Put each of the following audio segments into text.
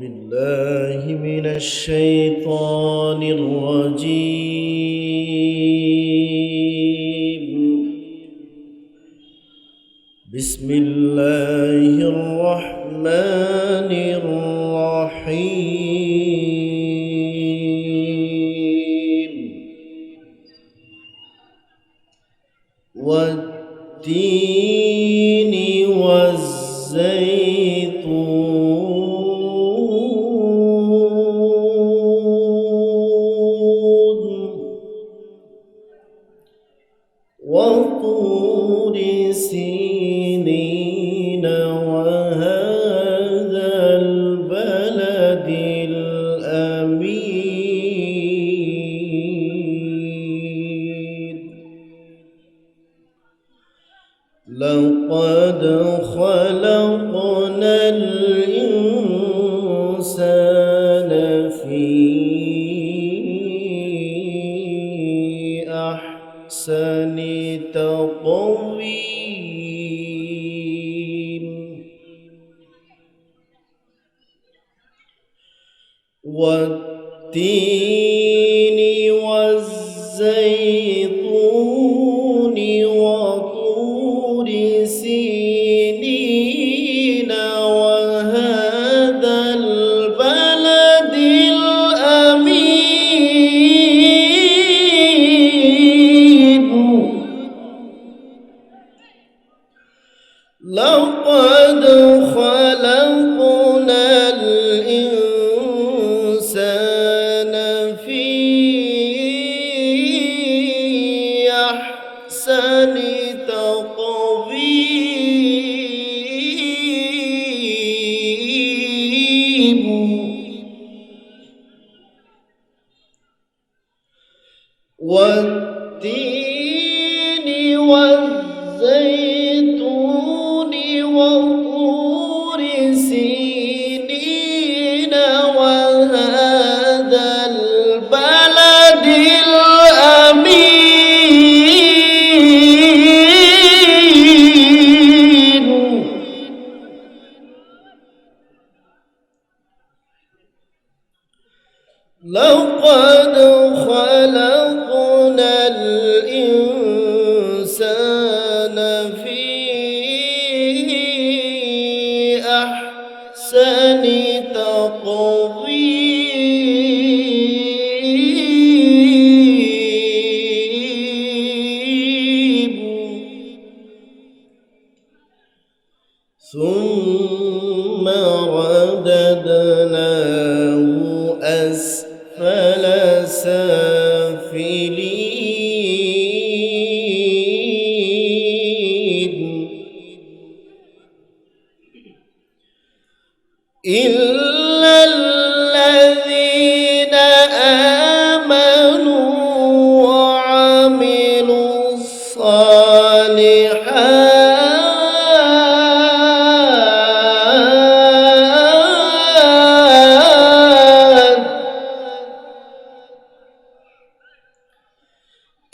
بالله من الشيطان الرجيم. بسم الله الرحمن الرحيم. والتين والزيتون وطور سينين وهذا البلد الأمين. لقد خلقنا الإنسان في أحسن تقويم. والتين والزيتون وطور سينين وهذا البلد الأمين. لقد خلقنا الإنسان في أحسن تقويم. والتين والزيتون وطور سينين وهذا البلد الأمين. لقد خلقنا الإنسان في أحسن تقويم. ثم رددناه أسفل سافلين. إلا الذين آمنوا وعملوا الصالحات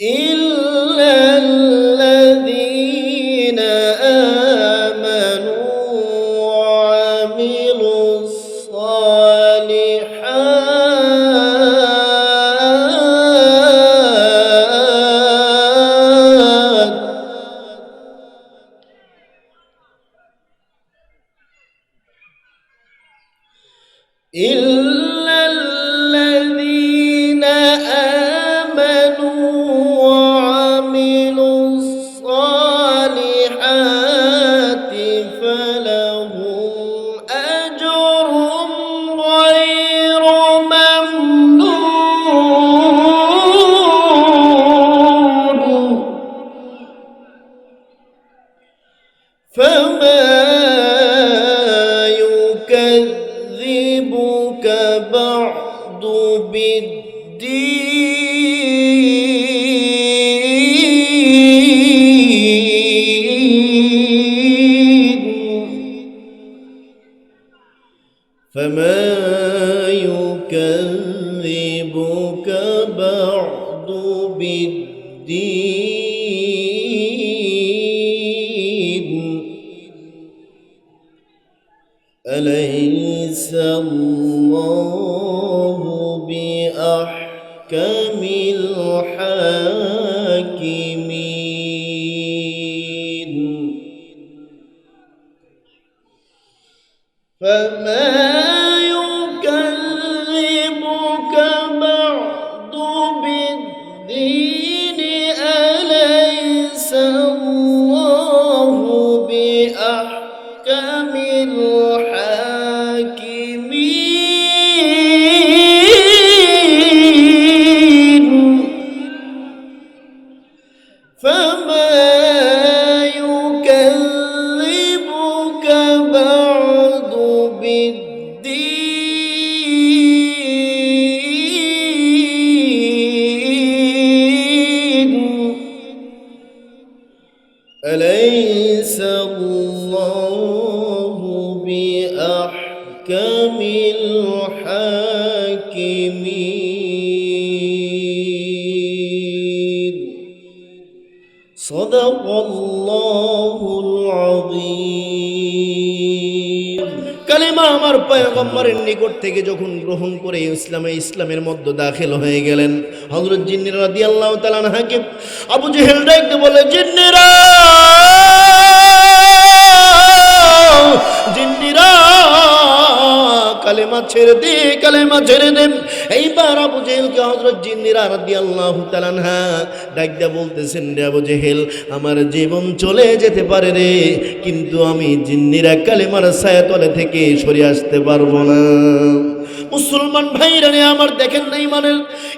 إلا الذين آمنوا وعملوا الصالحات إلا الذين آمنوا وعملوا الصالحات فلهم أجر غير ممنون. فما يكذبك بعد بالدين. فما يكذبك بعد بالدين. أليس আলাইসাল্লাহু বিআহকামিল হাকিমিন ফামা أليس الله بأحكم الحاكمين صدق الله العظيم কালিমা আমার পয়গম্বরের নিকট থেকে যখন গ্রহণ করে ইসলামের মধ্যে দাখিল হয়ে গেলেন হযরত জিন্নি রাদিয়াল্লাহু তাআলা আনহাকে আবু জেহেল ডাকতে বলে জিন্নিরা কালেমা ছেড়ে দে কালেমা ছেড়ে দে এইবার আবু জেহেলকে হযরত জিন্নিরা রাদিয়াল্লাহু তাআলা আনহা ডাকতে বলতেছেন রে আবু জেহেল আমার জীবন চলে যেতে পারে রে কিন্তু আমি জিন্নিরা কালেমার ছায়াতলে থেকে সরে আসতে পারবো না মুসলমান ভাইরা রে আমার দেখেন না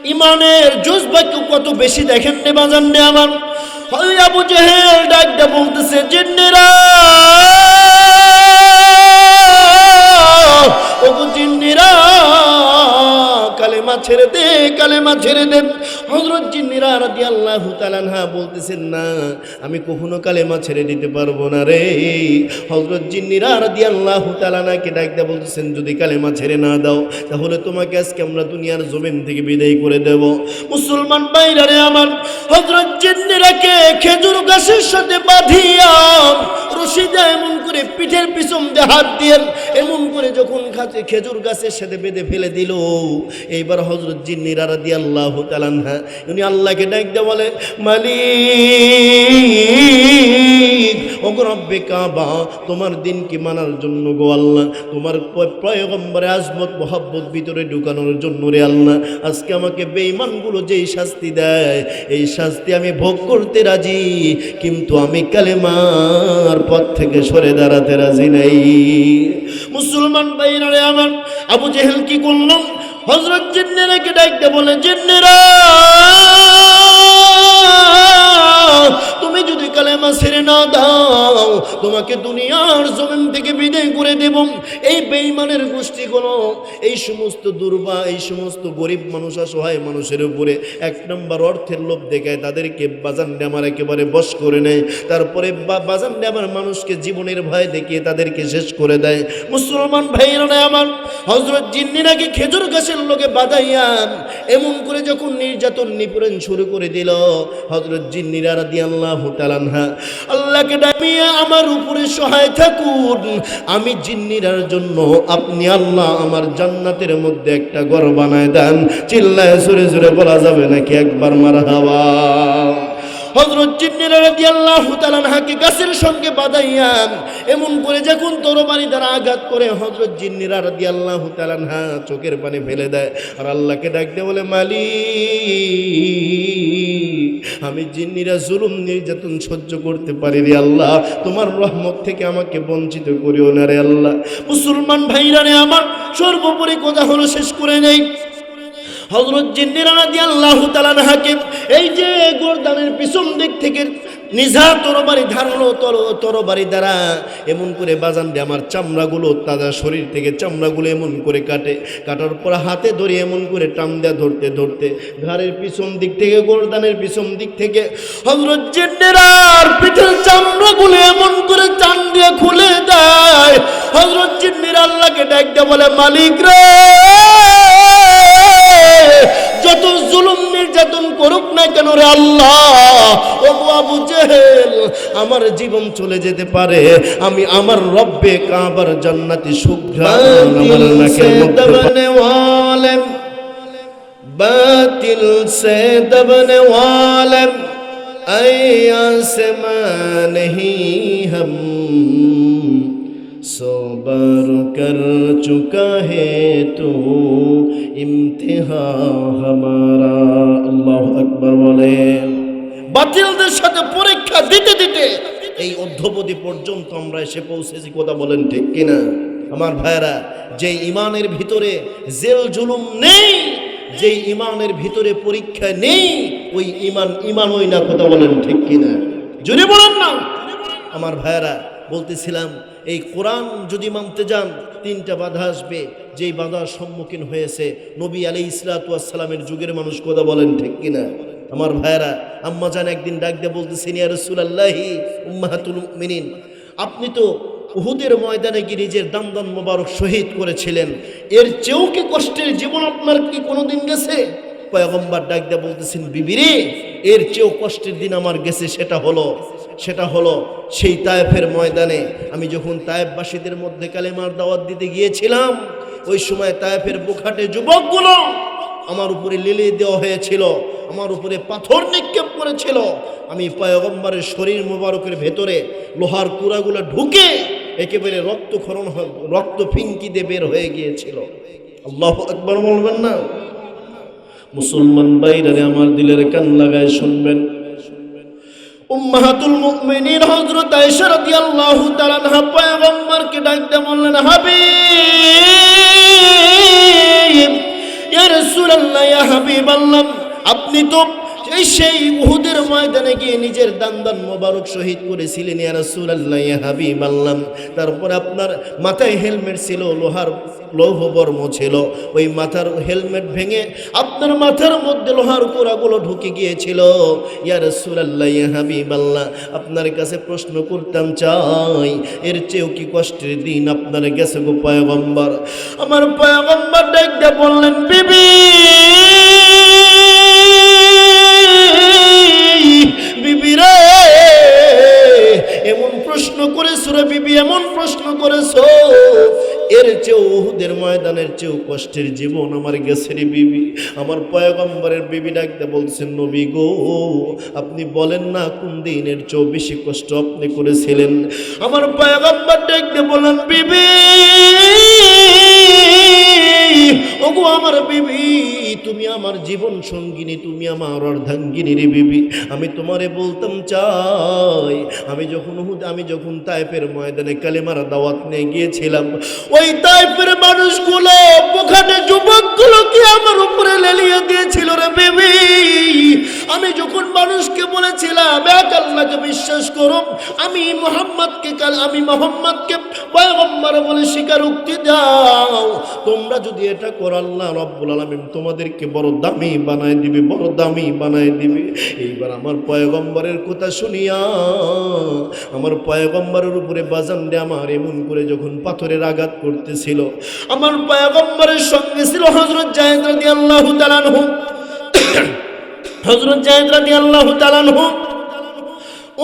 ইমানের জজবা কত বেশি দেখেন রে বাজান রে আমার আবু জেহেল ডাকতে বলতেছে জিন্নিরা জিন্নিরা কালেমা ছেড়ে দে কালেমা ছেড়ে দে হযরত জিন্নিরা রাদিয়াল্লাহু তাআলা আনহা বলতেছেন না আমি কখনো কালেমা ছেড়ে দিতে পারবো না রে হযরত জিন্নিরা রাদিয়াল্লাহু তাআলা আনহাকে ডাকতে বলতেছেন যদি কালেমা ছেড়ে না দাও তাহলে তোমাকে আজকে আমরা দুনিয়ার জমিন থেকে বিদায় করে দেব মুসলমান ভাইরা রে আমার হযরত জিন্নিরাকে খেজুর গাছের সাথে বাঁধিয়া রশি দিয়ে এমন করে পিঠের পিছন দিয়ে হাত দিয়ে এমন করে যখন খেজুর গাছের সাথে বেঁধে ফেলে দিল এইবার হযরত জিন্নিরা রাদিয়াল্লাহু তাআলা আনহা উনি আল্লাহকে ডাকতে বলে মালিক ওগো রব্বে কাবা তোমার দিন কি মানার জন্য গো আল্লাহ তোমার পয়গম্বরে আজমত মোহাব্বত ভিতরে ঢুকানোর জন্য রে আল্লাহ আজকে আমাকে বেঈমানগুলো যেই শাস্তি দেয় এই শাস্তি আমি ভোগ করতে রাজি কিন্তু আমি কালেমার পথ থেকে সরে দাঁড়াতে রাজি নাই মুসলমান ভাইরা রে আমার আবু জেহেল কি করলো হযরত জিন্নিরাকে ডাকতে বলে জিন্নিরা তুমি যদি কালেমা ছেড়ে না দাও তোমাকে দুনিয়ার জমিন থেকে বিদায় করে দেব এই বেঈমানের গোষ্ঠীগুলো এই সমস্ত দুর্বা এই সমস্ত গরিব মানুষ অসহায় মানুষের উপরে এক নম্বর অর্থের লোভ দেখায় তাদেরকে বাজান আমার একেবারে বশ করে নেয় তারপরে বাজান আমার মানুষকে জীবনের ভয় দেখিয়ে তাদেরকে শেষ করে দেয় মুসলমান ভাইরা আমার হযরত জিন্নিরাকে খেজুর গাছের লোকে বাঁধাইয়া এমন করে যখন নির্যাতন নিপীড়ন শুরু করে দিল হযরত জিন্নিরা রাদিয়াল্লাহু তাআলা আনহা আল্লাহকে ডাকিয়া আমার উপরে সহায় থাকুন আমি জিন্নিরার জন্য আপনি আল্লাহ আমার জান্নাতের মধ্যে একটা ঘর বানায় দেন চিল্লায় জোরে জোরে বলা যাবে নাকি একবার মারহাবা হযরত জিন্নিরা রাদিয়াল্লাহু তাআলা আনহাকে গাছের সঙ্গে বাঁধাইয়া এমন করে যখন তরবারি দ্বারা আঘাত করে হযরত জিন্নিরা রাদিয়াল্লাহু তাআলা আনহা চোখের পানি ফেলে দেয় আর আল্লাহকে ডাকতে বলে মালিক আমি জিন্নিরা জুলুম নির্যাতন সহ্য করতে পারি রে আল্লাহ তোমার রহমত থেকে আমাকে বঞ্চিত করিও না রে আল্লাহ মুসলমান ভাইরা রে আমার সর্বোপরি কথা হলো শেষ করে নেই হযরত জিন্নিরা রাদিয়াল্লাহু তাআলা আনহাকে এই যে গর্দানের পিছন দিক থেকে নিজা তরবারি ধারলো তরবারি দ্বারা এমন করে বাজান দিয়ে আমার চামড়াগুলো তাজা শরীর থেকে চামড়াগুলো এমন করে কাটার পর হাতে ধরে এমন করে টান দেয়া ধরতে ধরতে ঘাড়ের পিছন দিক থেকে গর্দানের পিছন দিক থেকে হযরত জিন্নিরার পিঠের চামড়াগুলো এমন করে টান দিয়ে খুলে দেয় হযরত জিন্নিরা আল্লাহকে ডাকতে বলে মালিক রে যত জুলুম নির্যাতন করুক না কেন রে আল্লাহ, ও আবু জেহেল, আমার জীবন চলে যেতে পারে, আমি আমার রব্বে কাবার জান্নাতি সুঘ্রাণ আমার নাকের মধ্যে দবনে ওয়ালে, বাতিল সে দবনে ওয়ালে, ऐ आसमां नहीं हम सौ बार कर चुका है तो इम्तिहा हमारा। अल्लाहु अकबर বলে। বাতিলদের সাথে পরীক্ষা দিতে দিতে এই অধ্যবধি পর্যন্ত আমরা এসে পৌঁছেছি, কথা বলেন ঠিক কিনা? আমার ভাইরা, যে ইমানের ভিতরে জেল জুলুম নেই, যে ইমানের ভিতরে পরীক্ষা নেই, ওই ইমান ওই না, কথা বলেন ঠিক কিনা? জোরে বলেন না। আমার ভাইরা, বলতেছিলাম এই কোরআন যদি মানতে যান তিনটা বাধা আসবে, যেই বাধার সম্মুখীন হয়েছে নবী আলাইহিস সালাতু ওয়াস সালামের যুগের মানুষ, কথা বলেন ঠিক কিনা? আমার ভাইরা, আম্মা জান একদিন ডাক দিয়ে বলতেছেন, ইয়া রাসূলুল্লাহি উম্মাহাতুল মুমিনিন, আপনি তো উহুদের ময়দানে গিয়ে নিজের দাম মোবারক শহীদ করেছিলেন, এর চেয়েও কি কষ্টের জীবন আপনার কি কোনোদিন গেছে? পয়গম্বর ডাক দিয়ে বলতেছেন, বিবিরে, এর চেয়েও কষ্টের দিন আমার গেছে, সেটা হলো সেই তায়েফের ময়দানে আমি যখন তায়েফবাসীদের মধ্যে কালেমার দাওয়াত দিতে গিয়েছিলাম, ওই সময় তায়েফের বুখাটে যুবকগুলো আমার উপরে লেলে দেওয়া হয়েছিল, আমার উপরে পাথর নিক্ষেপ করেছিল, আমি পয়গম্বরের শরীর মোবারকের ভেতরে লোহার কুড়াগুলো ঢুকে একেবারে রক্ত ফিঙ্কি দিয়ে বের হয়ে গিয়েছিল। আল্লাহু আকবার বলবেন না? মুসলমান ভাইরা আমার দিলের কান লাগায় শুনবেন, উম্মাহাতুল মুমিনিন হযরত আয়েশা রাদিয়াল্লাহু তাআলা আনহা পয়গম্বরকে ডাক দিয়ে বললেন, হাবিব, ইয়া রাসূলুল্লাহ, ইয়া হাবিবাল্লাহ, আপনি তো সেই উহুদের ময়দানে গিয়ে নিজের দান মোবারক শহীদ করেছিলেন, ইয়া রাসূলুল্লাহ, ইয়া হাবিবাল্লাহ, তারপর আপনার মাথায় হেলমেট ছিল, লোহার লৌহবর্ম ছিল, ওই মাথার হেলমেট ভেঙে আপনার মাথার মধ্যে লোহার কোড়াগুলো ঢুকে গিয়েছিল, ইয়া রাসূলুল্লাহ, ইয়া হাবিবাল্লাহ, আপনার কাছে প্রশ্ন করতাম চাই, এর চেয়েও কি কষ্টের দিন আপনার গেছে গো পয়গম্বর? আমার পয়গম্বর ডাক দিয়ে বললেন, বিবি, বিবিরে, এমন প্রশ্ন করেছো রে বিবি, এমন প্রশ্ন করেছো, এর চেয়েও উহুদের ময়দানের চেয়েও কষ্টের জীবন আমার গেছে রে বিবি। আমার পয়গম্বরের বিবি ডাকতে বলছেন, নবী গো, আপনি বলেন না কোন দিনের চেয়েও বেশি কষ্ট আপনি করেছিলেন? আমার পয়গম্বর ডাকতে বলেন, বিবি, ওগো আমার বিবি, তুমি আমার জীবন সঙ্গিনী, তুমি আমার অর্ধাঙ্গিনী রে বিবি। আমি তোমারে বলতাম চাই, আমি যখন তায়েফের ময়দানে কালেমার দাওয়াত নিয়ে গিয়েছিলাম, ওই তায়েফের মানুষগুলো, পোখাটে যুবকগুলো কি আমার উপরে লেলিয়ে দিয়েছিল রে বিবি। আমি যখন মানুষকে বলেছিলাম এক আল্লাহকে বিশ্বাস করো, আমি মোহাম্মদকে পয়গম্বর বলে স্বীকারোক্তি দাও, তোমরা যদি এটা করো আল্লাহ রাব্বুল আলামিন তোমাদেরকে বড় দামি বানায় দিবে, বড় দামি বানায় দিবে। এইবার আমার পয়গম্বরের কথা শুনিয়া আমার পয়গম্বরের উপরে বাজান দে আমার এমন করে যখন পাথরের আঘাত করতেছিল, আমার পয়গম্বরের সঙ্গে ছিল হযরত যায়েদ রাদিয়াল্লাহু তাআলা আনহু। হযরত যায়েদ রাদিয়াল্লাহু তাআলা আনহু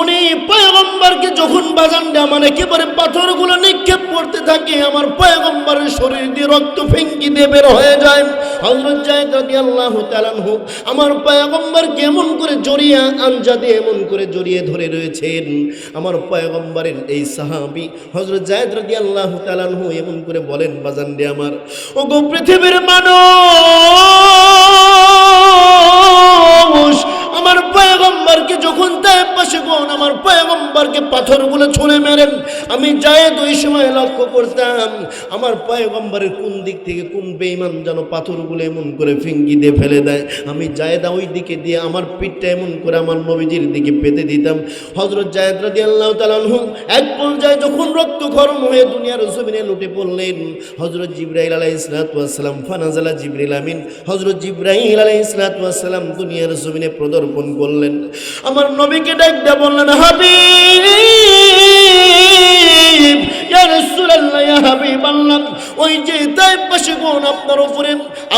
উনি পয়গম্বরকে যখন বাজান দে আমার একেবারে পাথরগুলো নিক্ষেপ করতে থাকে, আমার পয়গম্বরের শরীর দিয়ে রক্ত ফিঙ্কি দিয়ে বের হয়ে যায়। হযরত যায়েদ রাদিয়াল্লাহু তাআলা আনহু আমার পয়গম্বরকে এমন করে জড়িয়ে আনজাদে এমন করে জড়িয়ে ধরে রয়েছেন। আমার পয়গম্বরের এই সাহাবী হযরত যায়েদ রাদিয়াল্লাহু তাআলা আনহু এমন করে বলেন, বাজান দে আমার, ওগো পৃথিবীর মানুষ, আমার পয়গম্বরকে যখন তায়েফ পাশে কোন আমার পয়গম্বরকে পাথরগুলো ছুঁড়ে মেরেন, আমি যায়েদ ওই সময় লক্ষ্য করতাম আমার পয়গম্বরের কোন দিক থেকে কোন বেঈমান যেন পাথরগুলো এমন করে ফিঙ্গি দিয়ে ফেলে দেয়। আমি যায়েদ ওই দিকে দিয়ে আমার পিঠটা এমন করে আমার নবীজির দিকে পেতে দিতাম। হযরত যায়েদ রাদিয়াল্লাহু তাআলা আনহু এক পর্যায়ে যখন রক্তক্ষরণ হয়ে দুনিয়ার জমিনে লুটে পড়লেন, হযরত জিবরাইল আলাইহিস সালাতু ওয়াস সালাম ফানাজালা জিবরিল আমিন, হযরত জিবরাইল আলাইহিস সালাতু ওয়াস সালাম দুনিয়ার জমিনে পদার্পণ করলেন। আমার নবীকে ডাক দিয়ে বললেন, হাবিব, ইয়া রাসূলুল্লাহ, ইয়া হাবিবাল্লাহ, ওই যে তায়েফবাসীগণ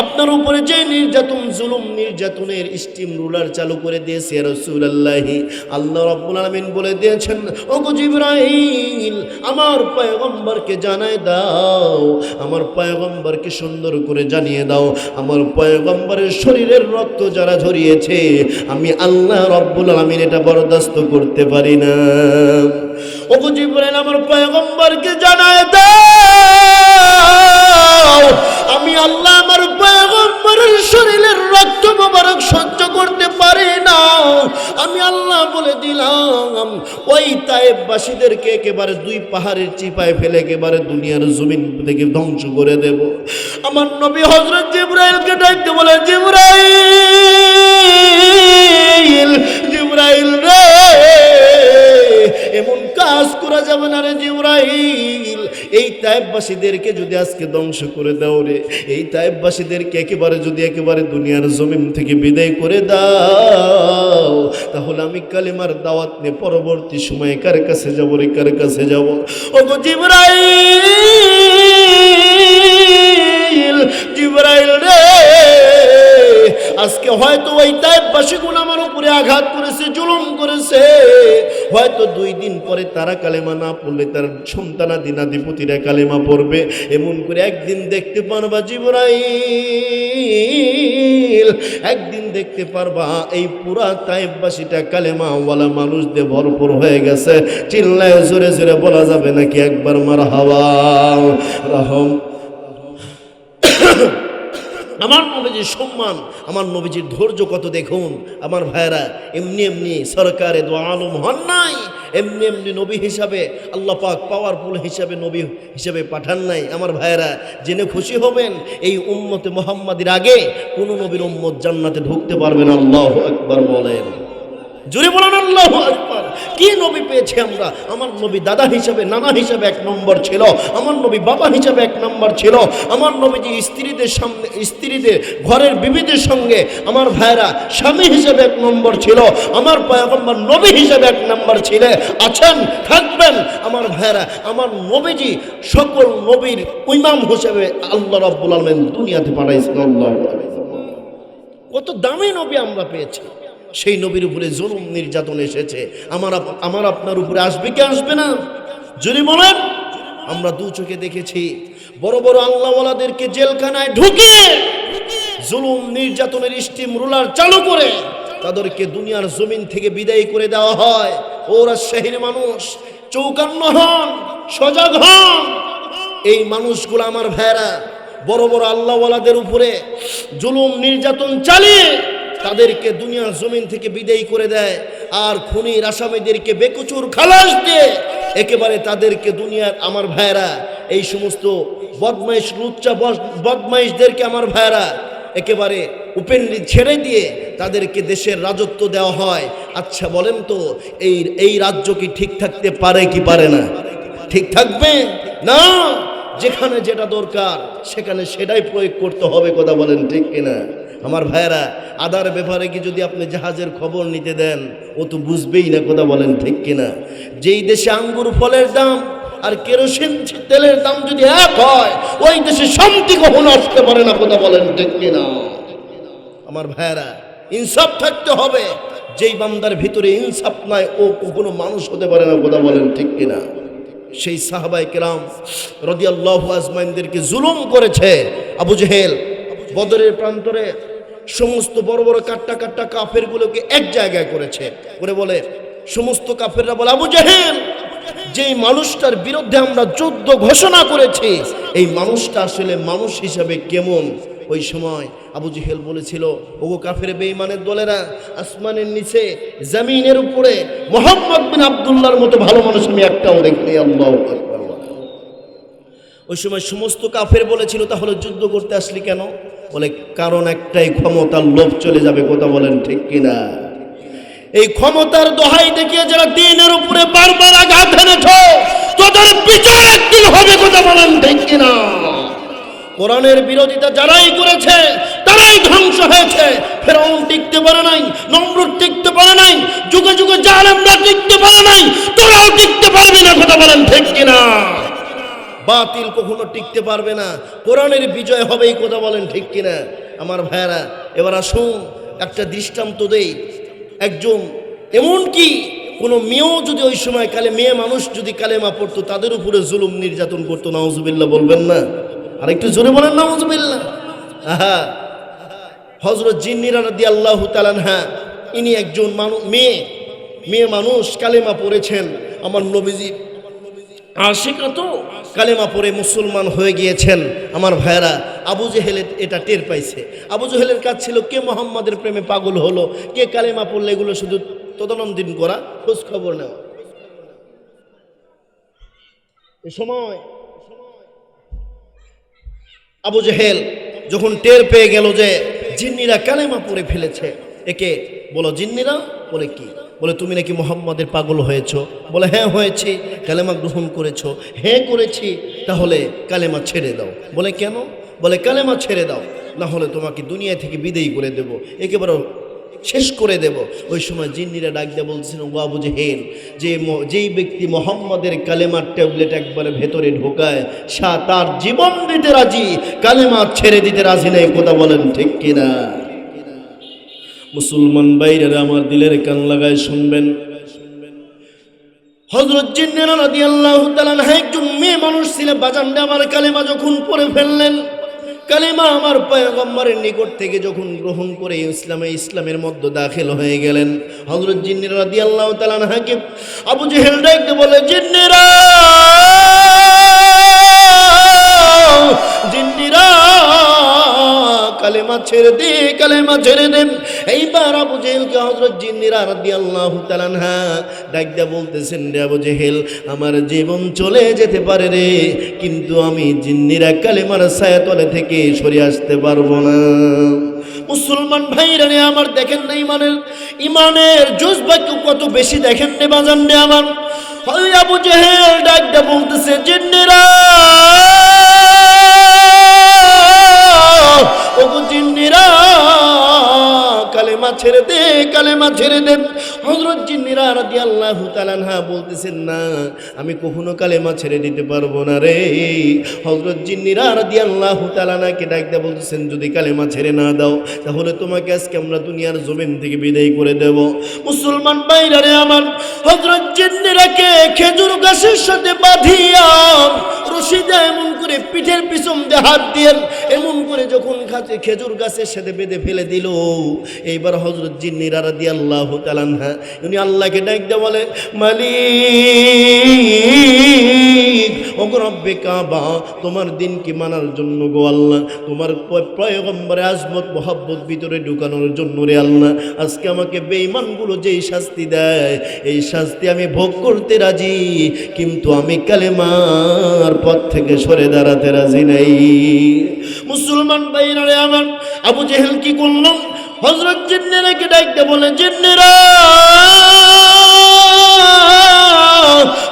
আপনার উপরে যে নির্যাতন, জুলুম, নির্যাতনের স্টিম রুলার চালু করে দিয়েছে ইয়া রাসূলুল্লাহ, আল্লাহ রাব্বুল আলামিন বলে দিয়েছেন, ওগো জিবরাইল, আমার পয়গম্বরকে জানায় দাও, আমার পয়গম্বরকে সুন্দর করে জানিয়ে দাও, আমার পয়গম্বরের শরীরের রক্ত যারা ঝরিয়েছে, আমি আল্লাহ রাব্বুল আলামিন এটা বরদাস্ত করতে পারি না। ওগো জিবরাইল, আমার পয়গম্বরকে জানায় দাও, আমি আল্লাহ আমার পয়গম্বরের শরীরের রক্ত মোবারক সহ্য করতে পারি না। আমি আল্লাহ বলে দিলাম, ওই তায়েফবাসীদেরকে একেবারে দুই পাহাড়ের চিপায় ফেলে একেবারে দুনিয়ার জমিন থেকে ধ্বংস করে দেব। আমার নবী হযরত জিবরাইলকে ডাকতে বলে, জিবরাইল, জিবরাইল রে, এমন কাজ করা যাবে না রে জিবরাইল, এই তায়েফবাসীদেরকে যদি আজকে ধ্বংস করে দাও রে, এই তায়েফবাসীদেরকে একেবারে দুনিয়ার জমিন থেকে বিদায় করে দাও, তাহলে আমি কালেমার দাওয়াত নিয়ে পরবর্তী সময়ে কার কাছে যাব রে, কার কাছে যাব? ওগো জিবরাইল, জিবরাইল রে, আজকে হয়তো ওই তায়েফবাসীগুলো আমার উপরে আঘাত করেছে, জুলুম করেছে, হয়তো 2 দিন পরে তারা কালেমা না পড়লে তার সন্তানাদিনাদিপতিরা কালেমা পড়বে, এমন করে একদিন দেখতে পারবা জিবরাইল, একদিন দেখতে পারবা এই পুরা তায়েফবাসীটা কালেমাওয়ালা মানুষ দিয়ে ভরপুর হয়ে গেছে। চিল্লায় জোরে জোরে বলা যাবে নাকি একবার মারহাবা? রহম। আমার নবীজির সম্মান, আমার নবীজির ধৈর্য কত দেখুন আমার ভাইরা। এমনি এমনি সরকারে দো আলম হন নাই, এমনি এমনি নবী হিসাবে আল্লাহ পাক পাওয়ারফুল হিসাবে নবী হিসাবে পাঠান নাই। আমার ভাইরা জেনে খুশি হবেন, এই উম্মতে মুহাম্মাদির আগে কোন নবীর উম্মত জান্নাতে ঢুকতে পারবে না। আল্লাহু আকবার বলেন, জোরে বলেন আল্লাহু আকবার। কি নবী পেয়েছি আমরা? আমার নবী দাদা হিসাবে, নানা হিসাবে 1 নম্বর ছিল, আমার নবী বাবা হিসাবে 1 নম্বর ছিল, আমার নবীজি স্ত্রীদের ঘরের বিবিদের সঙ্গে আমার ভাইরা স্বামী হিসাবে 1 নম্বর ছিল, আমার পয়গম্বর নবী হিসাবে 1 নম্বর ছিল, আছেন, থাকবেন। আমার ভাইরা, আমার নবীজি সকল নবীর ইমাম হিসাবে আল্লাহ রাব্বুল আলামিন দুনিয়াতে পাঠাইছেন। আল্লাহু আকবার। কত দামি নবী আমরা পেয়েছি। সেই নবীর উপরে জুলুম, নির্যাতন এসেছে, আমার আপনার উপরে আসবে কি আসবে না? যদি বলেন, আমরা 2 চোখে দেখেছি বড় বড় আল্লাহওয়ালাদেরকে জেলখানায় ঢুকে জুলুম, নির্যাতনের স্টিম রুলার চালু করে তাদেরকে দুনিয়ার জমিন থেকে বিদায় করে দেওয়া হয়। ওরা শহীদ মানুষ, চৌকান্ন হন, সজাগ হন। এই মানুষগুলো আমার ভাইরা বড় বড় আল্লাহওয়ালাদের উপরে জুলুম, নির্যাতন চালিয়ে তাদেরকে দুনিয়ার জমিন থেকে বিদায় করে দেয়, আর খুনির আসামিদেরকে বেকসুর খালাস দিয়ে একেবারে তাদেরকে দুনিয়ার আমার ভাইরা এই সমস্ত বদমাইশ, লুচ্চা বদমাইশদেরকে আমার ভাইরা একেবারে ওপেনলি ছেড়ে দিয়ে তাদেরকে দেশের রাজত্ব দেওয়া হয়। আচ্ছা বলেন তো, এই রাজ্য কি ঠিক থাকতে পারে কি পারে না? ঠিক থাকবে না। যেখানে যেটা দরকার সেখানে সেটাই প্রয়োগ করতে হবে, কথা বলেন ঠিক কিনা? আমার ভাইয়েরা, আদার ব্যাপারে কি যদি আপনি জাহাজের খবর নিতে দেন, ও তো বুঝবেই না, কথা বলেন ঠিক কিনা? যেই দেশে আঙ্গুর ফলের দাম আর কেরোসিন তেলের দাম যদি এক হয়, ওই দেশে শান্তি কখনো আসতে পারে না, কথা বলেন ঠিক কিনা? আমার ভাইয়েরা, ইনসাফ থাকতে হবে। যেই বান্দার ভিতরে ইনসাফ নাই, ও কখনো মানুষ হতে পারে না, কথা বলেন ঠিক কিনা? সেই সাহাবায়ে কেরাম রাদিয়াল্লাহু আজমাইনদেরকে জুলুম করেছে আবু জেহেল। বদরের প্রান্তরে সমস্ত বড় বড় কাট্টা কাফেরগুলোকে এক জায়গায় করেছে, করে বলে সমস্ত কাফেররা বলে, আবু জেহেল, যেই মানুষটার বিরুদ্ধে আমরা যুদ্ধ ঘোষণা করেছি, এই মানুষটা আসলে মানুষ হিসাবে কেমন? ওই সময় আবু জেহেল বলেছিল, ওগো কাফের বেঈমানের দলেরা, আসমানের নিচে জমিনের উপরে মুহাম্মদ বিন আব্দুল্লাহর মতো ভালো মানুষ আমি একটাও দেখিনি। আল্লাহু আকবার। ওই সময় সমস্ত কাফের বলেছিল, তাহলে যুদ্ধ করতে আসলি কেন? বলে, কারণ একটাই, ক্ষমতার লোভ চলে যাবে, কথা বলেন ঠিক কিনা? এই ক্ষমতার দোহাই দেখিয়ে যারা দ্বীনের উপরে বারবার আঘাত এনেছ, তোদের বিচার একদিন হবে, কথা বলেন ঠিক কিনা? কোরআনের বিরোধিতা যারাই করেছে তারাই ধ্বংস হয়েছে। ফেরাউন টিকতে পারে নাই, নমরুদ টিকতে পারে নাই, যুগে যুগে জালেমরা টিকতে পারে নাই, তোরাও টিকতে পারবি না। কথা বলেন ঠিক কিনা? বাতিল কখনো টিকতে পারবে না, কোরআনের বিজয় হবে। এই কথা বলেন ঠিক কিনা আমার ভাইয়েরা? এবার আসুন একটা দৃষ্টান্ত দেই। একজন এমনকি কোনো মেয়েও যদি ওই সময় মেয়ে মানুষ যদি কালেমা পড়তো, তাদের উপরে জুলুম নির্যাতন করতো। নাউজুবিল্লাহ বলবেন না? আর একটু জোরে বলেন নাউজুবিল্লাহ। আহা, হযরত জিন্নিরা রাদিয়াল্লাহু তাআলা আনহা, ইনি একজন মেয়ে মানুষ কালেমা পড়েছেন। আমার নবীজি আশিকা তো কালেমা পড়ে মুসলমান হয়ে গিয়েছেন। আমার ভাইয়েরা, আবু জেহেল এটা টের পাইছে। আবু জেহেলের কাজ ছিল কে মোহাম্মদের প্রেমে পাগল হলো, কে কালেমা পড়লে, এগুলো শুধু তদনন্দিন করা, খোঁজ খবর নেওয়া। এ সময় আবু জেহেল যখন টের পেয়ে গেল যে জিন্নিরা কালেমা পড়ে ফেলেছে, একে বলো, জিন্নিরা বলে কি? বলে তুমি নাকি মোহাম্মদের পাগল হয়েছো? বলে হ্যাঁ হয়েছি। কালেমা গ্রহণ করেছো? হ্যাঁ করেছি। তাহলে কালেমা ছেড়ে দাও। বলে কেন? বলে কালেমা ছেড়ে দাও, না হলে তোমাকে দুনিয়া থেকে বিদায় করে দেব, একেবারে শেষ করে দেব। ওই সময় জিন্নিরা ডাক দিয়ে বলছেন, ও আবু জেহেল, যেই ব্যক্তি মোহাম্মদের কালেমার ট্যাবলেট একবারে ভেতরে ঢোকায়, তার জীবন দিতে রাজি, কালেমা ছেড়ে দিতে রাজি নেই। কথা বলেন ঠিক কিনা? মুসলমান ভাইরা আমার দিলের কান লাগায় শুনবেন। হযরত জিন্নিরা রাদিয়াল্লাহু তাআলা আনহা একজন মেয়ে মানুষ ছিলেন। বাজানটা আমার কালেমা যখন পড়ে ফেললেন, কালেমা আমার পয়গম্বরের নিকট থেকে যখন গ্রহণ করে ইসলামের মধ্যে দাখিল হয়ে গেলেন, হযরত জিন্নিরা রাদিয়াল্লাহু তাআলা আনহাকে আবু জেহেল ডাকতে বলে, জিন্নিরা, জিন্নিরা কালেমা ছেড়ে দে, কালেমা ছেড়ে দে। এইবার আবু জেহেলকে হযরত জিন্নিরা রাদিয়াল্লাহু তাআলা আনহা ডাকতে বলতেছেন, রে আবু জেহেল, আমার জীবন চলে যেতে পারে রে, কিন্তু আমি জিন্নিরা কালেমার ছায়াতলে থেকে সরে আসতে পারবো না। মুসলমান ভাইরা রে আমার, দেখেন না ইমানের জজবা কত বেশি, দেখেন রে বাজান রে আমার। আবু জেহেল ডাকতে বলতেছে, জিন্নিরা, ওগো জিন্নিরা, কালেমা ছেড়ে দে, কালেমা ছেড়ে দে। হযরত জিন্নিরা রাদিয়াল্লাহু তাআলা আনহা বলতেছেন, না, আমি কখনো কালেমা ছেড়ে দিতে পারবো না রে। হযরত জিন্নিরা রাদিয়াল্লাহু তাআলা আনহাকে ডাকতে বলতেছেন, যদি কালেমা ছেড়ে না দাও, তাহলে তোমাকে আজকে আমরা দুনিয়ার জমিন থেকে বিদায় করে দেব। মুসলমান ভাইরা রে আমার, হযরত জিন্নিরাকে খেজুর গাছের সাথে বাঁধিয়া রশি দিয়ে এমন করে পিঠের পিছন দিয়ে হাত দিয়ে এমন করে যখন খেজুর গাছের সাথে বেঁধে ফেলে দিল, এইবার হযরত জিন্নিরা রাদিয়াল্লাহু তাআলা আনহা উনি আল্লাহকে ডাকতে বলে, মালিক, ওগো রব্বে কাবা, তোমার দিন কি মানার জন্য গো আল্লাহ, তোমার পয়গম্বরের আজমত মহব্বত ভিতরে ঢুকানোর জন্য রে আল্লাহ, আজকে আমাকে বেঈমানগুলো যেই শাস্তি দেয়, এই শাস্তি আমি ভোগ করতে রাজি, কিন্তু আমি কালেমার পথ থেকে সরে দাঁড়াতে রাজি নাই। মুসলমান ভাইরা রে আমার, আবু জেহেল কি করল? হযরত জিন্নিরাকে ডাকতে বলে, জিন্নিরা,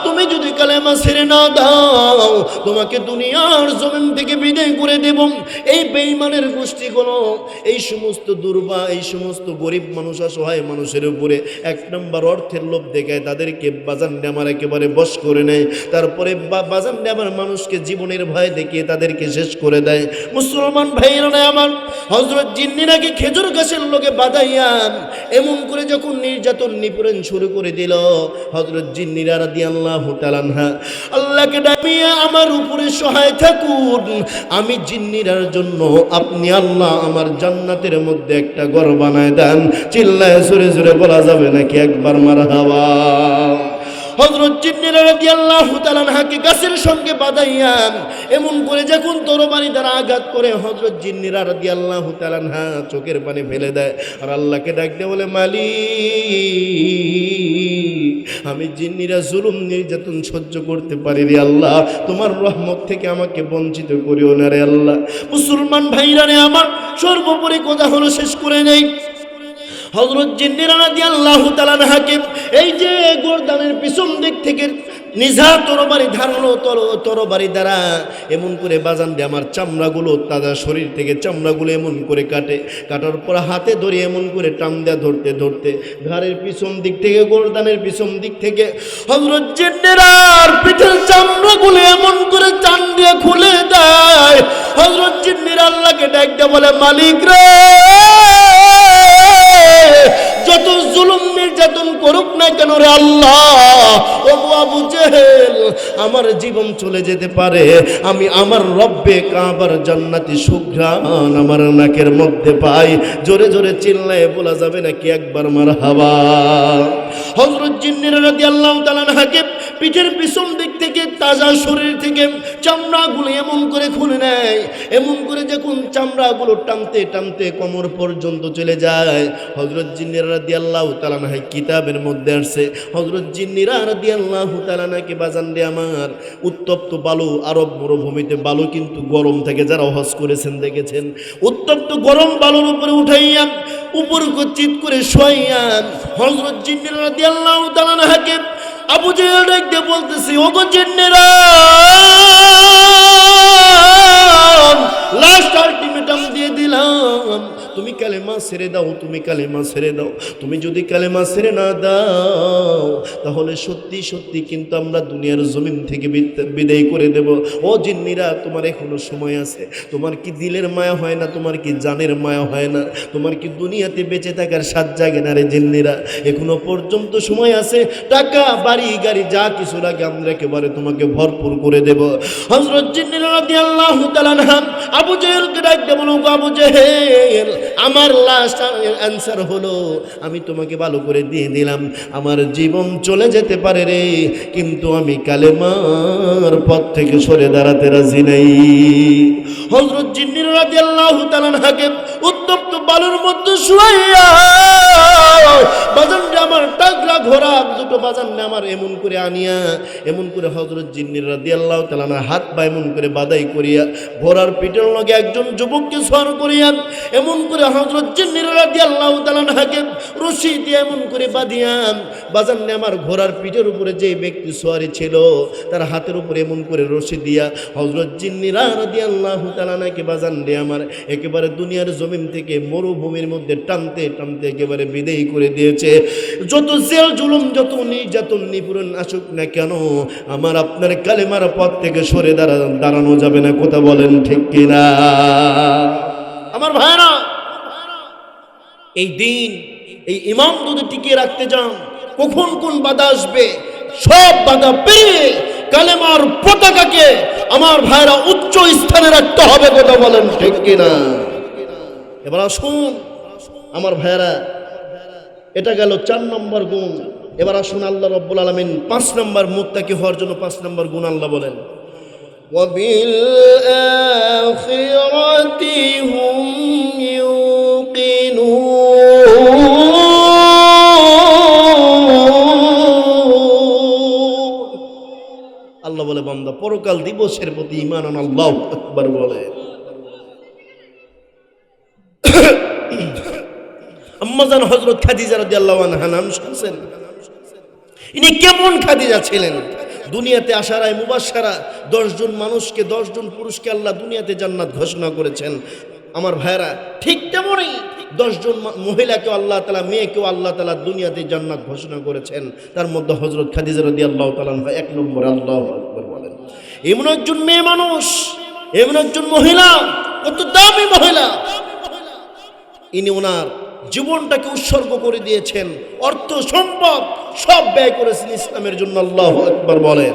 তুমি যদি কালেমা ছেড়ে না দাও, তোমাকে দুনিয়ার জমিন থেকে বিদায় করে দেব। এই বেঈমানের গোষ্ঠীগুলো এই সমস্ত দুর্বা, এই সমস্ত গরিব মানুষ, অসহায় মানুষের উপরে এক নম্বর অর্থের লোভ দেখায়, তাদেরকে বাজান আমার একেবারে বশ করে নেয়। তারপরে বাজান আমার মানুষকে জীবনের ভয় দেখিয়ে তাদেরকে শেষ করে দেয়। মুসলমান ভাইরা আমার, হযরত জিন্নিরাকে খেজুর গাছের লোকে বাঁধাইয়া এমন করে যখন নির্যাতন নিপীড়ন শুরু করে দিল, হযরত জিন্নিরা রাদিয়াল্লাহু তাআলা আনহা আল্লাহকে ডাকিয়ে, আমার উপরে সহায় থাকুন, আমি জিন্নিরার জন্য আপনি আল্লাহ আমার জান্নাতের মধ্যে একটা ঘর বানায় দেন। চিল্লায় জোরে জোরে বলা যাবে নাকি একবার মারহাবা? হযরত জিন্নিরা রাদিয়াল্লাহু তাআলা আনহাকে গাছের সঙ্গে বাঁধাইয়া এমন করে যখন তরবারি দ্বারা আঘাত করে, হযরত জিন্নিরা রাদিয়াল্লাহু তাআলা আনহা চোখের পানি ফেলে দেয় আর আল্লাহকে ডাকতে বলে, মালিক, আমি জিন্নিরা জুলুম নির্যাতন সহ্য করতে পারি রে আল্লাহ, তোমার রহমত থেকে আমাকে বঞ্চিত করিও না রে আল্লাহ। মুসলমান ভাইরা রে আমার, সর্বোপরি কথা হলো শেষ করে নেই। হযরত জিন্নিরা রাদিয়াল্লাহু তাআলা আনহাকে এই যে গর্দানের পিছন দিক থেকে নিজা তরবারি ধারলো তরবারি দ্বারা এমন করে বাজান দিয়ে আমার চামড়াগুলো, তাজা শরীর থেকে চামড়াগুলো এমন করে কাটার পর হাতে ধরে এমন করে টান দেয়া ধরতে ধরতে ঘাড়ের পিছন দিক থেকে, গর্দানের পিছন দিক থেকে হযরত জিন্নার পিঠের চামড়াগুলো এমন করে টান দিয়ে খুলে দেয়। হযরত জিন্নার আল্লাহকে ডাক দিয়ে বলে, মালিক রে, যত জুলুম নির্যাতন করুক না কেন রে আল্লাহ, ও আবু জেহেল, আমার জীবন চলে যেতে পারে, আমি আমার রব্বে কাবার জান্নাতি সুঘ্রাণ আমার নাকের মধ্যে পাই। জোরে জোরে চিল্লায়ে বলা যাবে নাকি একবার মারহাবা। হযরত জিন্নার রাদিয়াল্লাহু তাআলা আনহু পিঠের পিছন দিক থেকে, তাজা শরীর থেকে চামড়াগুলো এমন করে খুলে নেয়। এমন করে যখন চামড়াগুলো টানতে টানতে কোমর পর্যন্ত চলে যায়, হযরত জিন্নার রাদিয়াল্লাহু তাআলা আনহু কিতাবের মধ্যে আসছে, হযরত জিন্নার রাদিয়াল্লাহু তাআলা নাকি বাজান দিয়ে আমার উত্তপ্ত বালু, আরব মরুভূমিতে বালু কিন্তু গরম থাকে, যারা হজ করেছেন দেখেছেন, উত্তপ্ত গরম বালুর উপরে উঠাইয়া উপর চিত করে শোয়াইয়া হযরত জিন্নার রাদিয়াল্লাহু তাআলা আনহুকে আবু জেহেল দেখতে বলতেছি, ওগো জিন্নেরা, লাস্ট আলটিমেটাম দিয়ে দিলাম, তুমি কালেমা ছেড়ে দাও, তুমি কালেমা ছেড়ে দাও। তুমি যদি কালেমা ছেড়ে না দাও তাহলে সত্যি সত্যি কিন্তু আমরা দুনিয়ার জমিন থেকে বিদায় করে দেব। ও জিন্নিরা, তোমার এখনো সময় আছে। তোমার কি দিলের মায়া হয় না? তোমার কি জানের মায়া হয় না? তোমার কি দুনিয়াতে বেঁচে থাকার স্বাদ জাগে না রে জিন্নিরা? এখনো পর্যন্ত সময় আছে। টাকা, বাড়ি, গাড়ি যা কিছু লাগে আমরা একেবারে তোমাকে ভরপুর করে দেব। হযরত জিন্নার রাদিয়াল্লাহু তাআলা আনহু আবু জেহেলকে ডাকতে বলো, আবু জেহেল, আমার লাস্ট অ্যান্সার হলো, আমি তোমাকে ভালো করে দিয়ে দিলাম, আমার জীবন চলে যেতে পারে রে, কিন্তু আমি কালেমার পথ থেকে সরে দাঁড়াতে রাজি নাই। হযরত জিন্নার রাদিয়াল্লাহু তাআলা আনহু উত্তপ্ত বালুর মধ্যে শুয়াইয়া বাজান আমার টাকলা ঘোড়া দুটো বাজান আমার এমন করে আনিয়া, এমন করে হযরত জিন্নার রাদিয়াল্লাহু তাআলা হাত পা এমন করে বাদাই করিয়া ঘোড়ার পিঠের লগে একজন যুবককে সওয়ার করিয়া এমন করে হযরত জিন্নার রাদিয়াল্লাহু তাআলা আনহুকে রশি দিয়ে এমন করে বাঁধিয়া বাজান আমার ঘোড়ার পিঠের উপরে যে ব্যক্তি সওয়ারি ছিল তার হাতের উপরে এমন করে রশি দিয়া হযরত জিন্নার রাদিয়াল্লাহু তাআলা আনহুকে বাজান দিয়ে আমার একেবারে দুনিয়ার জমিন থেকে মরুভূমির মধ্যে টানতে টানতে একেবারে বিদায় করে দিয়েছে। যত জেল জুলুম, যত নির্যাতন নিপীড়ন আসুক না কেন, আমার আপনার কালেমার পথ থেকে সরে দাঁড়ানো যাবে না। কথা বলেন ঠিক কিনা? আমার ভাইরা, এই দিন, এই ইমাম যদি টিকিয়ে রাখতে যান, কখন কোন বাধা আসবে, সব বাধা পেরিয়ে কালেমার পতাকাকে আমার ভাইরা উচ্চ স্থানে রাখতে হবে। কথা বলেন ঠিক কিনা? এবার আসুন আমার ভাইরা, এটা গেল 4 নম্বর গুণ। এবার আসুন আল্লাহ রাব্বুল আলামিন 5 নম্বর মুত্তাকি হওয়ার জন্য 5 নম্বর গুণ আল্লাহ বলেন, ওয়াবিল আখিরাতি হুম ইউকিনুন। আল্লাহ বলে, বান্দা পরকাল দিবসের প্রতি ঈমান আন। আল্লাহু আকবার বলে। আম্মাজান হযরত খাদিজা রাদিয়াল্লাহু আনহা নাম শুনছেন? ইনি কেমন খাদিজা ছিলেন? দুনিয়াতে আসার আয় মুবাশশারা 10 জন মানুষকে, 10 জন পুরুষকে আল্লাহ দুনিয়াতে জান্নাত ঘোষণা করেছেন। আমার ভাইরা, ঠিক তেমনই 10 জন মহিলাকেও আল্লাহ তাআলা, মেয়েকেও আল্লাহ তাআলা দুনিয়াতে জান্নাত ঘোষণা করেছেন। তার মধ্যে হযরত খাদিজা রাদিয়াল্লাহু তাআলা 1 নম্বরে। আল্লাহু আকবার বলেন। এমন একজন মেয়ে মানুষ, এমন একজন মহিলা, কত দামি মহিলা, ইনি ওনার জীবনটাকে উৎসর্গ করে দিয়েছেন, অর্থ সম্পদ সব ব্যয় করেছেন ইসলামের জন্য। আল্লাহু আকবার বলেন।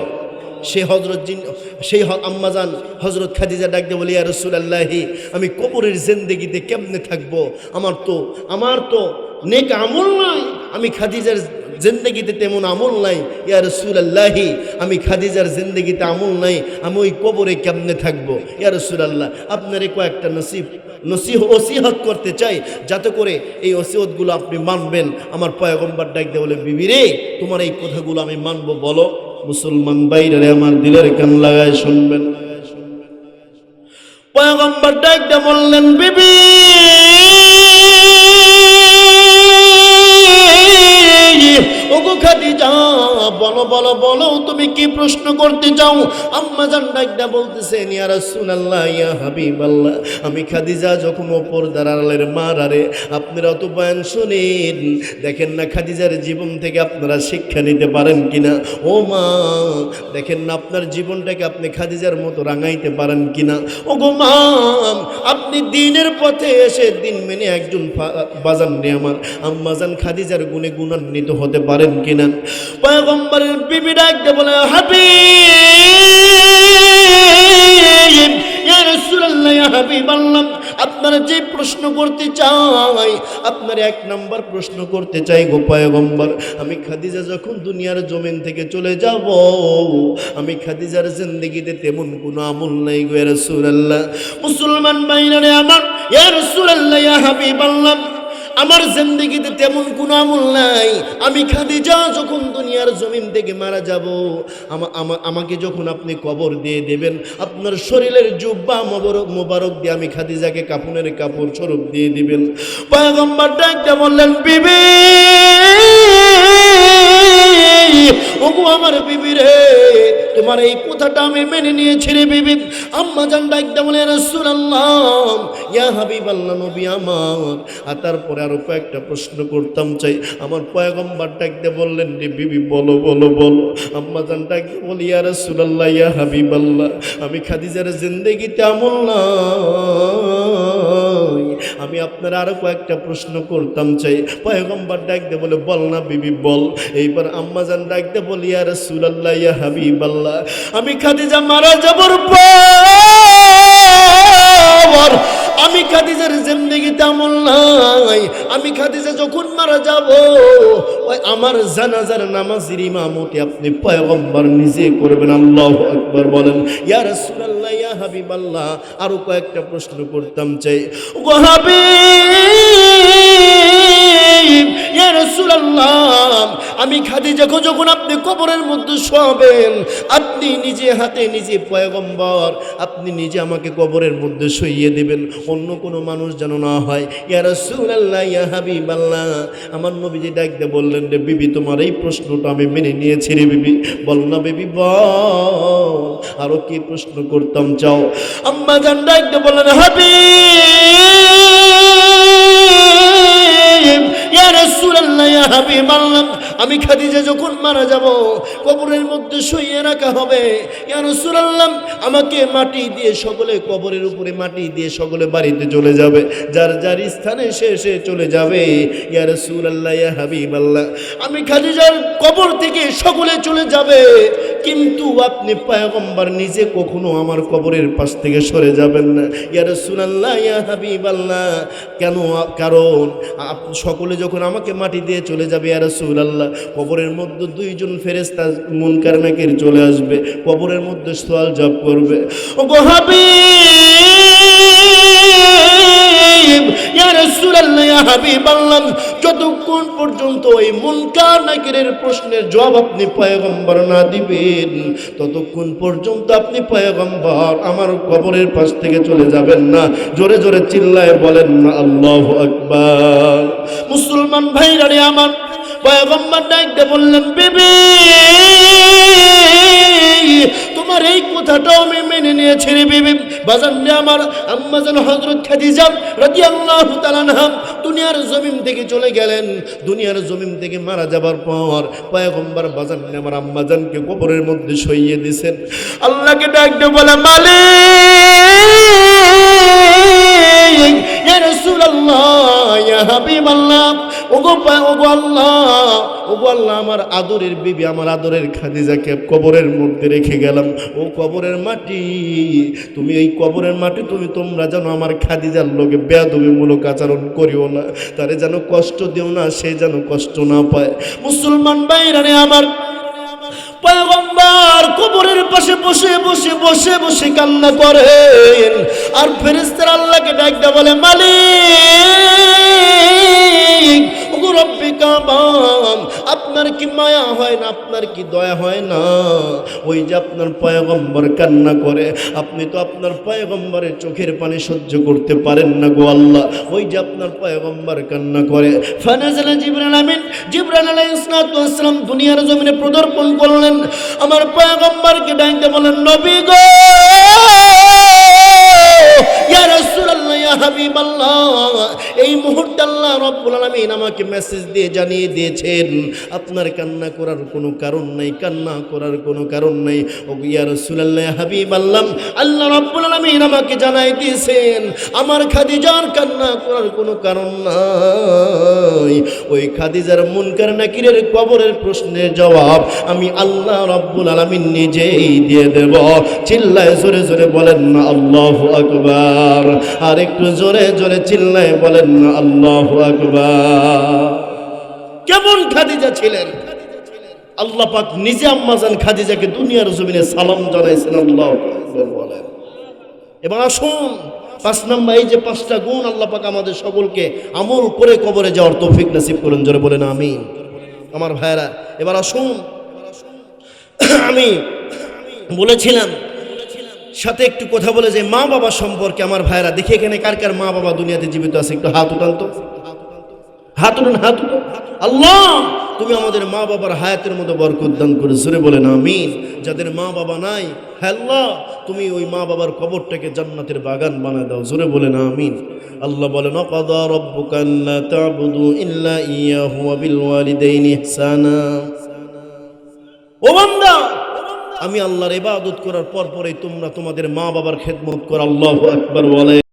সেই আম্মাজান হযরত খাদিজা ডাক দিয়ে বলি, ইয়া রাসূলুল্লাহি, আমি কবরের জিন্দেগিতে কেমনে থাকবো? আমার তো নেক আমল নাই, আমি খাদিজার জিন্দেগিতে তেমন আমল নাই। ইয়া রাসূলুল্লাহি, আমি খাদিজার জিন্দেগিতে আমল নাই, আমি ওই কবরে কেমনে থাকবো? ইয়া রাসূলুল্লাহ, আপনারে কয়েকটা ওসিহত করতে চাই, যাতে করে এই ওসিহতগুলো আপনি মানবেন। আমার পয়গম্বর ডাক দিয়ে বলে, বিবি রে, তোমার এই কথাগুলো আমি মানবো, বলো। মুসলমান বাইরে আমার দিলের কান লাগায় শুনবেন। পয়গম্বর ডাক দিয়ে বললেন, বিবি, ওগো খাদিজা, বলো বলো বলো, তুমি কি প্রশ্ন করতে চাও? আম্মা জান ডাকটা বলতেছেন, ইয়া রাসূলুল্লাহ, ইয়া হাবিবাল্লাহ, আমি খাদিজা যখন ওপর দাঁড়ালের মারারে আপনারা তো বয়ান শুনেন, দেখেন না খাদিজার জীবন থেকে আপনারা শিক্ষা নিতে পারেন কিনা? ও মা, দেখেন না আপনার জীবনটাকে আপনি খাদিজার মতো রাঙাইতে পারেন কিনা? ও গো মা, আপনি দিনের পথে এসে দিন মেনে একজন বাজান নে আমার আম্মাজান খাদিজার গুণে গুণান্বিত হতে পারেন কিনা? পয়গম্বরের বিবি ডাকতে বলে, হাবিব, ইয়া রাসূলুল্লাহ, ইয়া হাবিবাল্লাহ, আপনারা যে প্রশ্ন করতে চাই, আপনার এক নাম্বার প্রশ্ন করতে চাই গো পয়গম্বর, আমি খাদিজা যখন দুনিয়ার জমিন থেকে চলে যাব, আমি খাদিজার জিন্দেগিতে তেমন কোনো আমল নাই গো ইয়া রাসূলুল্লাহ। মুসলমান ভাইরা আমার, ইয়া রাসূলুল্লাহ, ইয়া হাবিবাল্লাহ, আমার জিন্দেগিতে তেমন কোনো আমল নাই। আমি খাদিজা যখন দুনিয়ার জমিন থেকে মারা যাব, আমাকে যখন আপনি কবর দিয়ে দেবেন, আপনার শরীরের জুব্বা মোবারক দিয়ে আমি খাদিজাকে কাফনের কাপড় স্বরূপ দিয়ে দিবেন। পয়গম্বর ডাকতে বললেন, বিবি, ওগো আমার বিবি রে, তোমার এই কথাটা আমি মেনে নিয়েছি রে বিবি। আম্মা জান ডাকতে বলে, রাসূলুল্লাহ, ইয়া হাবিবাল্লাহ, নবী আমার। আর তারপরে আরো কয়েকটা প্রশ্ন করতাম চাই। আমার পয়গম্বর ডাকতে বললেন, রে বিবি, বলো বলো বলো। আম্মা জান ডাকতে বলি, ইয়া রাসূলুল্লাহ, ইয়া হাবিবাল্লাহ, আমি খাদিজার জিন্দেগিতে আমল নাই, আমি আপনার আরো কয়েকটা প্রশ্ন করতাম চাই। পয়গম্বর ডাকতে বলে, বল না বিবি বল। এইবার আম্মা জান ডাকতে বলি, ইয়া রাসূলুল্লাহ, ইয়া হাবিবাল্লাহ, আমি খাদিজা মারা যাবার পর আমি খাদিজার জিন্দেগিতে আমল নাই। আমি খাদিজা যখন মারা যাব, ওই আমার জানাজার নামাজের ইমামতি আপনি পয়গম্বর নিজে করবেন। আল্লাহু আকবার বলেন। ইয়া রাসূলুল্লাহ, ইয়া হাবিবাল্লাহ, আরো কয়েকটা প্রশ্ন করতাম চাই গো হাবিব, ইয়া রাসূলুল্লাহ, আমি খাদিজাকে যখন আপনি কবরের মধ্যে শোয়াবেন, আপনি নিজে হাতে নিজে পয়গম্বর, আপনি নিজে আমাকে কবরের মধ্যে শুইয়ে দেবেন, অন্য কোনো মানুষ যেন না হয়। ইয়া রাসূলুল্লাহ, ইয়া হাবিবাল্লাহ, আমার নবীজি ডাকতে বললেন, রে বিবি, তোমার এই প্রশ্নটা আমি মেনে নিয়েছি রে বিবি, বল না বিবি বল, আরো কি প্রশ্ন করতাম চাও? আম্মা জান ডাকতে বললেন, হাবিব, ইয়া রাসূলুল্লাহ, ইয়া হাবিবাল্লাহ, আমি খাদিজা যখন মারা যাব, কবরের মধ্যে শুইয়ে রাখা হবে। ইয়া রাসূলুল্লাহ, আমাকে মাটি দিয়ে সকলে কবরের উপরে মাটি দিয়ে সকলে বাড়িতে চলে যাবে, যার যার স্থানে সে চলে যাবে। ইয়া রাসূলুল্লাহ, ইয়া হাবিবাল্লাহ, আমি খাদিজার কবর থেকে সকলে চলে যাবে, কিন্তু আপনি পয়গম্বর নিজে কখনো আমার কবরের পাশ থেকে সরে যাবেন না। ইয়া রাসূলুল্লাহ, ইয়া হাবিবাল্লাহ, কেন? কারণ সকলে যখন আমাকে মাটি দিয়ে চলে যাবে, ইয়া রাসূলুল্লাহ, কবরের মধ্যে দুইজন ফেরেশতা মুনকার নাকির চলে আসবে, কবরের মধ্যে সওয়াল জবাব করবে। ও গো হাবিব, ইয়া রাসূলুল্লাহ, ইয়া হাবিবাল্লাহ, যতক্ষণ পর্যন্ত এই মুনকার নাকিরের প্রশ্নের জবাব আপনি পয়গম্বর না দিবেন, ততক্ষণ পর্যন্ত আপনি পয়গম্বর আমার কবরের পাশ থেকে চলে যাবেন না। জোরে জোরে চিল্লায় বলেন না আল্লাহু আকবার। মুসলমান ভাইরা রে আমার, পয়গম্বর ডাকতে বললেন, বিবি, তোমার এই কথাটাও আমি মেনে নিয়েছি রে বিবি। বাজান রে আমার, আম্মা জান হযরত খাদিজা রাদিয়াল্লাহু তাআলা আনহা দুনিয়ার জমিন থেকে চলে গেলেন। দুনিয়ার জমিন থেকে মারা যাবার পর পয়গম্বর বাজান রে আমার আম্মা জানকে কবরের মধ্যে শুইয়ে দিয়েছেন। আল্লাহকে ডাকতে বলে, মালিক, ইয়া রাসূলুল্লাহ, ইয়া হাবিবাল্লাহ, ওগো আল্লাহ, আমার আদরের বিবি, আমার আদরের খাদিজাকে কবরের মধ্যে রেখে গেলাম। ও কবরের মাটি, তুমি এই কবরের মাটি তোমরা যেন আমার খাদিজার লোকে বেয়াদবিমূলক আচরণ করিও না, তারে যেন কষ্ট দিও না, সে যেন কষ্ট না পায়। মুসলমান ভাইরা রে আমার, পয়গম্বর কবরের পাশে বসে বসে বসে বসে কান্না করেন, আর ফেরেশতারা আল্লাহকে ডাকতে বলে, মালিক, ওগো রব্বে কাবা, আপনার কি মায়া হয় না, আপনার কি দয়া হয় না? ওই যে আপনার পয়গম্বর কান্না করে, আপনি তো আপনার পয়গম্বরের চোখের পানি সহ্য করতে পারেন না গো আল্লাহ। ওই যে আপনার পয়গম্বর কান্না করে, ফানাজালা জিবরাইল আমিন, জিবরাইল আলাইহিস সালাতু ওয়াস সালাম দুনিয়ার জমিনে পদার্পণ করলেন। আমার পয়গম্বরকে ডাকতে বলেন, নবী গো, ইয়া রাসূলুল্লাহ, ইয়া হাবিবাল্লাহ, এই মুহূর্তে আল্লাহ রাব্বুল আলামিন আমাকে মেসেজ দিয়ে জানিয়ে দিয়েছেন আপনার কান্না করার কোনো কারণ নাই, কান্না করার কোনো কারণ নাই। ও ইয়া রাসূলুল্লাহ, ইয়া হাবিবাল্লাহ, আল্লাহ রাব্বুল আলামিন আমাকে জানাই দিয়েছেন আমার খাদিজার কান্না করার কোনো কারণ নাই। ওই খাদিজার মুনকার নাকিরের কবরের প্রশ্নের জবাব আমি আল্লাহ রাব্বুল আলামিন নিজেই দিয়ে দেব। চিল্লায় জোরে জোরে বলেন না আল্লাহু আকবার, আর একটু জোরে জোরে চিল্লায় বলেন না আল্লাহু আকবার। কেমন খাদিজা ছিলেন? আল্লাহ পাক নিজে আম্মাজান খাদিজাকে দুনিয়ার জমিনে সালাম জানাইছেন। আল্লাহু আকবার বলেন। এবার আসুন 5 নম্বর, এই যে 5টা গুণ আল্লাহ পাক আমাদের সকলকে আমল করে কবরে যাওয়ার তৌফিক নসিব করেন। জোরে বলেন আমিন। আমার ভাইরা, এবার আসুন, আমি বলেছিলাম সাথে একটু কথা বলে যে মা বাবা সম্পর্কে। আমার ভাইরা, দেখি এখানে কার কার মা বাবা দুনিয়াতে জীবিত আছে, একটু হাত উঠান তো, হাত উঠান, হাত উঠান। আল্লাহ তুমি আমাদের মা বাবার হায়াতের মধ্যে বরকত দান করে, জোরে বলেন আমিন। যাদের মা বাবা নাই, হে আল্লাহ তুমি ওই মা বাবার কবরটাকে জান্নাতের বাগান বানায় দাও, জোরে বলেন আমিন। আল্লাহ বলেন, ক্বাদা রাব্বুকা আল্লা তা'বুদু ইল্লা ইয়্যাহু ওয়া বিল ওয়ালিদাইনি ইহসানা। ও বান্দা, আমি আল্লাহর ইবাদত করার পর পরেই তোমরা তোমাদের মা বাবার খেদমত করো। আল্লাহু আকবার বলে।